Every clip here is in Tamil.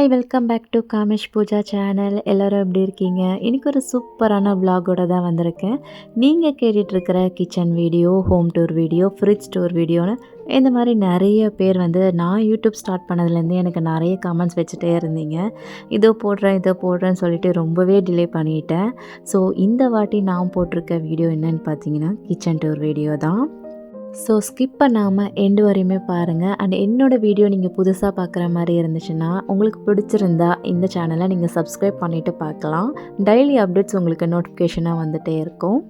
Hi welcome back to Kamesh Pooja channel. எல்லோரும் எப்படி இருக்கீங்க? இன்றைக்கி ஒரு சூப்பரான விலாகோட தான் வந்திருக்கேன். நீங்கள் கேட்டுட்ருக்கிற kitchen video, home tour video, fridge tour வீடியோன்னு இந்த மாதிரி நிறைய பேர் நான் யூடியூப் ஸ்டார்ட் பண்ணதுலேருந்து எனக்கு நிறைய கமெண்ட்ஸ் வச்சுட்டே இருந்தீங்க. இதோ போடுறேன்னு சொல்லிட்டு ரொம்பவே டிலே பண்ணிட்டேன். ஸோ இந்த வாட்டி நான் போட்டிருக்க வீடியோ என்னன்னு பார்த்தீங்கன்னா கிச்சன் டூர் வீடியோ தான். ஸோ ஸ்கிப் பண்ணாமல் எண்டு வரையுமே பாருங்கள். அண்ட் என்னோடய வீடியோ நீங்கள் புதுசாக பார்க்குற மாதிரி இருந்துச்சுன்னா உங்களுக்கு பிடிச்சிருந்தா இந்த சேனலை நீங்கள் சப்ஸ்கிரைப் பண்ணிவிட்டு பார்க்கலாம். டெய்லி அப்டேட்ஸ் உங்களுக்கு நோட்டிஃபிகேஷனாக வந்துகிட்டே இருக்கும்.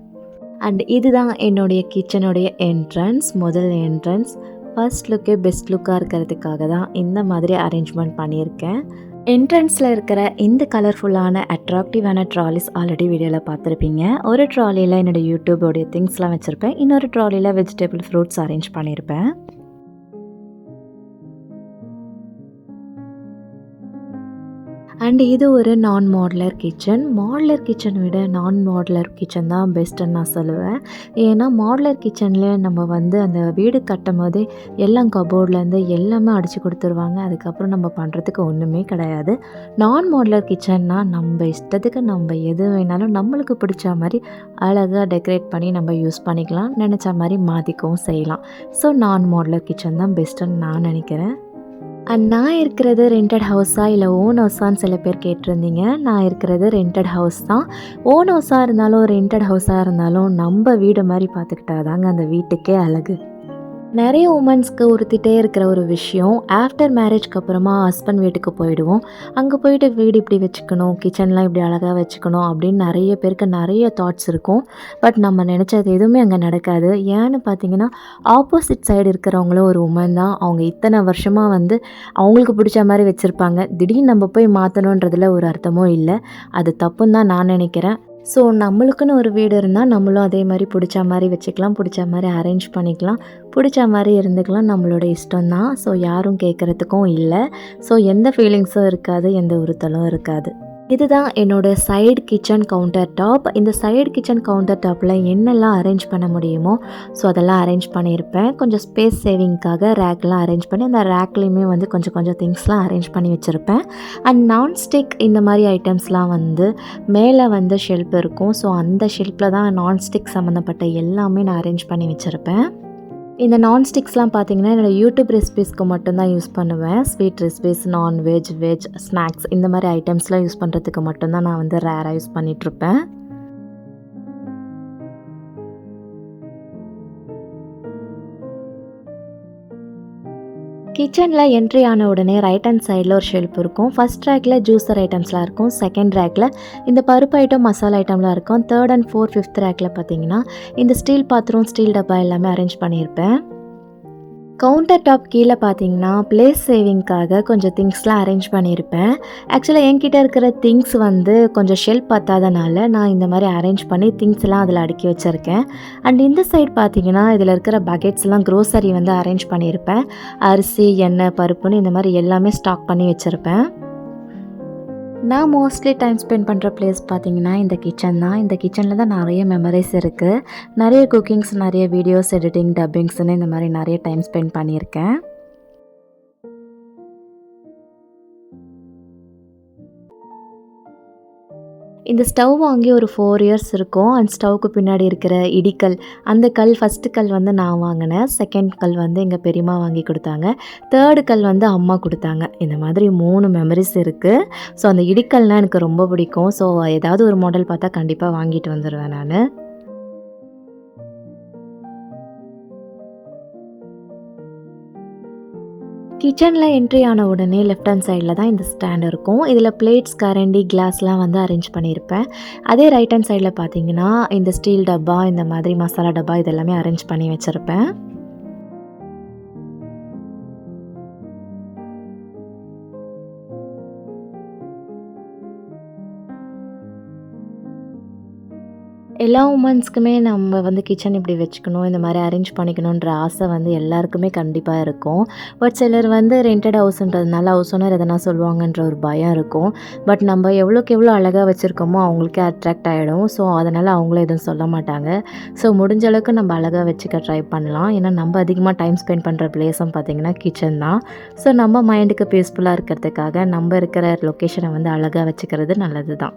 அண்ட் இதுதான் என்னுடைய கிச்சனுடைய என்ட்ரன்ஸ். முதல் என்ட்ரன்ஸ் ஃபர்ஸ்ட் லுக்கே பெஸ்ட் லுக்காக இருக்கிறதுக்காக தான் இந்த மாதிரி அரேஞ்ச்மெண்ட் பண்ணியிருக்கேன். என்ட்ரன்ஸில் இருக்கிற இந்த கலர்ஃபுல்லான அட்ராக்டிவான ட்ராலிஸ் ஆல்ரெடி வீடியோவில் பார்த்துருப்பீங்க. ஒரு ட்ராலியில் என்னோடய யூடியூபோடைய திங்ஸ்லாம் வச்சுருப்பேன். இன்னொரு ட்ராலியில் வெஜிடபிள் ஃப்ரூட்ஸ் அரேஞ்ச் பண்ணியிருப்பேன். அண்ட் இது ஒரு நான் மாடுலர் கிச்சன். மாடுலர் கிச்சனை விட நான் மாடுலர் கிச்சன் தான் பெஸ்ட்டுன்னு நான் சொல்லுவேன். ஏன்னா மாடுலர் கிச்சனில் நம்ம அந்த வீடு கட்டும் போதே எல்லாம் கபோர்ட்லேருந்து எல்லாமே அடித்து கொடுத்துருவாங்க. அதுக்கப்புறம் நம்ம பண்ணுறதுக்கு ஒன்றுமே கிடையாது. நான் மாடுலர் கிச்சன்னா நம்ம இஷ்டத்துக்கு நம்ம எது வேணாலும் நம்மளுக்கு பிடிச்ச மாதிரி அழகாக டெக்கரேட் பண்ணி நம்ம யூஸ் பண்ணிக்கலாம். நினச்ச மாதிரி மாற்றிக்கவும் செய்யலாம். ஸோ நான் மாடுலர் கிச்சன் தான் பெஸ்ட்டுன்னு நான் நினைக்கிறேன். அண்ட் நான் இருக்கிறது ரெண்டட் ஹவுஸா இல்லை ஓன் ஹவுஸான்னு சில பேர் கேட்டிருந்தீங்க. நான் இருக்கிறது ரெண்டட் ஹவுஸ் தான். ஓன் ஹவுஸாக இருந்தாலும் ரெண்டட் ஹவுஸாக இருந்தாலும் நம்ம வீடு மாதிரி பார்த்துக்கிட்டாதாங்க அந்த வீட்டுக்கே அழகு. நிறைய உமன்ஸ்க்கு உறுத்திட்டே இருக்கிற ஒரு விஷயம், ஆஃப்டர் மேரேஜ்க்கு அப்புறமா ஹஸ்பண்ட் வீட்டுக்கு போயிடுவோம். அங்கே போயிட்டு வீடு இப்படி வச்சுக்கணும், கிச்சன்லாம் இப்படி அழகாக வச்சுக்கணும் அப்படின்னு நிறைய பேருக்கு நிறைய தாட்ஸ் இருக்கும். பட் நம்ம நினச்சது எதுவுமே அங்கே நடக்காது. ஏன்னு பார்த்தீங்கன்னா ஆப்போசிட் சைடு இருக்கிறவங்களும் ஒரு உமன் தான். அவங்க இத்தனை வருஷமாக அவங்களுக்கு பிடிச்ச மாதிரி வச்சுருப்பாங்க. திடீர்னு நம்ம போய் மாற்றணுன்றதுல ஒரு அர்த்தமும் இல்லை. அது தப்புன்னு தான் நான் நினைக்கிறேன். ஸோ நம்மளுக்குன்னு ஒரு வீடு இருந்தால் நம்மளும் அதே மாதிரி பிடிச்ச மாதிரி வச்சுக்கலாம், பிடிச்ச மாதிரி அரேஞ்ச் பண்ணிக்கலாம், பிடிச்ச மாதிரி இருந்துக்கலாம். நம்மளோட இஷ்டம்தான். ஸோ யாரும் கேட்குறதுக்கும் இல்லை. ஸோ எந்த ஃபீலிங்ஸும் இருக்காது, எந்த உறுத்தலும் இருக்காது. இதுதான் என்னோடய சைடு கிச்சன் கவுண்டர் டாப். இந்த சைடு கிச்சன் கவுண்டர் டாப்பில் என்னெல்லாம் அரேஞ்ச் பண்ண முடியுமோ ஸோ அதெல்லாம் அரேஞ்ச் பண்ணியிருப்பேன். கொஞ்சம் ஸ்பேஸ் சேவிங்க்காக ரேக்லாம் அரேஞ்ச் பண்ணி அந்த ரேக்லேயுமே கொஞ்சம் திங்ஸ்லாம் அரேஞ்ச் பண்ணி வச்சுருப்பேன். அண்ட் நான்ஸ்டிக் இந்த மாதிரி ஐட்டம்ஸ்லாம் மேலே ஷெல்ஃப் இருக்கும். ஸோ அந்த ஷெல்ஃபில் தான் நான்ஸ்டிக் சம்மந்தப்பட்ட எல்லாமே நான் அரேஞ்ச் பண்ணி வச்சுருப்பேன். இந்த நான்ஸ்டிக்ஸ்லாம் பார்த்தீங்கன்னா என்னோடய யூடியூப் ரெசிபீஸ்க்கு மட்டும்தான் யூஸ் பண்ணுவேன். Sweet recipes, non veg, veg, snacks இந்த மாதிரி ஐட்டம்ஸ்லாம் யூஸ் பண்ணுறதுக்கு மட்டும்தான் நான் ரேராக யூஸ் பண்ணிகிட்ருப்பேன். கிச்சனில் என்ட்ரி ஆன உடனே ரைட் ஹேண்ட் சைடில் ஒரு ஷெல்ஃப் இருக்கும். ஃபர்ஸ்ட் ரேக்கில் ஜூஸர் ஐட்டம்ஸ்லாம் இருக்கும். செகண்ட் ரேக்கில் இந்த பருப்பு ஐட்டம், மசாலா ஐட்டம்லாம் இருக்கும். தேர்ட் அண்ட் ஃபோர்த், ஃபிஃப்த் ரேக்கில் பார்த்தீங்கன்னா இந்த ஸ்டீல் பாத்திரம், ஸ்டீல் டப்பா எல்லாமே அரேஞ்ச் பண்ணியிருப்பேன். கவுண்டர் டாப் கீழே பார்த்தீங்கன்னா பிளேஸ் சேவிங்க்காக கொஞ்சம் திங்ஸ்லாம் அரேஞ்ச் பண்ணியிருப்பேன். ஆக்சுவலாக என்கிட்ட இருக்கிற திங்ஸ் கொஞ்சம் ஷெல்ஃப் பத்தாதனால நான் இந்த மாதிரி அரேஞ்ச் பண்ணி திங்ஸ்லாம் அதில் அடுக்கி வச்சுருக்கேன். அண்ட் இந்த சைட் பார்த்தீங்கன்னா இதில் இருக்கிற பக்கெட்ஸ்லாம் க்ரோசரி அரேஞ்ச் பண்ணியிருப்பேன். அரிசி, எண்ணெய், பருப்புன்னு இந்த மாதிரி எல்லாமே ஸ்டாக் பண்ணி வச்சுருப்பேன். நான் மோஸ்ட்லி டைம் ஸ்பெண்ட் பண்ணுற பிளேஸ் பார்த்தீங்கன்னா இந்த கிச்சன் தான். இந்த கிச்சனில் தான் நிறைய மெமரிஸ் இருக்குது. நிறைய குக்கிங்ஸ், நிறைய வீடியோஸ் எடிட்டிங், டப்பிங்ஸ்னு இந்த மாதிரி நிறைய டைம் ஸ்பெண்ட் பண்ணியிருக்கேன். இந்த ஸ்டவ் வாங்கி ஒரு 4 இயர்ஸ் இருக்கும். அண்ட் ஸ்டவ்வுக்கு பின்னாடி இருக்கிற இடிக்கல், அந்த கல் ஃபஸ்ட்டு கல் நான் வாங்கினேன். செகண்ட் கல் எங்கள் பெரியம்மா வாங்கி கொடுத்தாங்க. தேர்டு கல் அம்மா கொடுத்தாங்க. இந்த மாதிரி 3 மெமரிஸ் இருக்குது. ஸோ அந்த இடிக்கல்னால் எனக்கு ரொம்ப பிடிக்கும். ஸோ ஏதாவது ஒரு மாடல் பார்த்தா கண்டிப்பாக வாங்கிட்டு வந்துடுவேன் நான். கிச்சனில் என்ட்ரி ஆன உடனே லெஃப்ட் ஹேண்ட் சைடில் தான் இந்த ஸ்டாண்ட் இருக்கும். இதில் பிளேட்ஸ், கரண்டி, கிளாஸ்லாம் அரேஞ்ச் பண்ணியிருப்பேன். அதே ரைட் ஹேண்ட் சைடில் பார்த்தீங்கன்னா இந்த ஸ்டீல் டப்பா, இந்த மாதிரி மசாலா டப்பா இதெல்லாமே அரேஞ்ச் பண்ணி வச்சுருப்பேன். எல்லா உமன்ஸ்க்குமே நம்ம வந்து கிச்சன் இப்படி வச்சுக்கணும், இந்த மாரி அரேஞ்ச் பண்ணிக்கணுன்ற ஆசை வந்து எல்லாருக்குமே கண்டிப்பா இருக்கும். பட் சிலர் வந்து ரென்டட் ஹவுஸ்ன்றதுனால ஹவுஸ் ஓனர் எதனா சொல்லுவாங்கன்ற ஒரு பயம் இருக்கும். பட் நம்ம எவ்வளோக்கு எவ்வளோ அழகா வச்சிருக்கோமோ அவங்களுக்கே அட்ராக்ட் ஆயிடும். ஸோ, அதனால அவங்களும் எதுவும் சொல்ல மாட்டாங்க. ஸோ, முடிஞ்ச அளவுக்கு நம்ம அழகா வச்சுக்க ட்ரை பண்ணலாம். ஏன்னா நம்ம அதிகமா டைம் ஸ்பெண்ட் பண்ற பிளேஸும் பார்த்தீங்கன்னா கிச்சன் தான். ஸோ, நம்ம மைண்டுக்கு பீஸ்ஃபுல்லா இருக்கிறதுக்காக நம்ம இருக்கிற லொக்கேஷன வந்து அழகா வச்சுக்கிறது நல்லது தான்.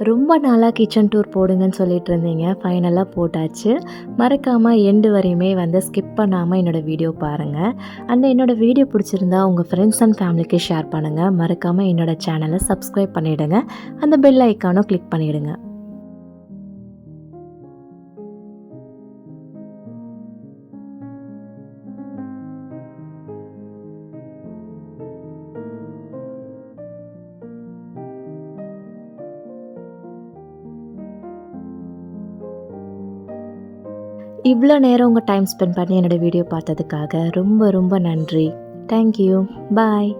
ரொம்ப நாளா கிச்சன் டூர் போடுங்கன்னு சொல்லிட்டு இருந்தீங்க. ஃபைனலா போட்டாச்சு. மறக்காம எண்டு வரையுமே வந்து ஸ்கிப் பண்ணாம என்னோட வீடியோ பாருங்க. என்னோட வீடியோ பிடிச்சிருந்தா உங்க ஃப்ரெண்ட்ஸ் அண்ட் ஃபேமிலிக்கு ஷேர் பண்ணுங்க. மறக்காம என்னோட சேனல சப்ஸ்கிரைப் பண்ணிடுங்க. அந்த பெல் ஐகானும் கிளிக் பண்ணிடுங்க. இவ்ளோ நேரம் உங்க டைம் ஸ்பெண்ட் பண்ணி என்னோட வீடியோ பார்த்ததுக்காக ரொம்ப ரொம்ப நன்றி. Thank you. பாய்.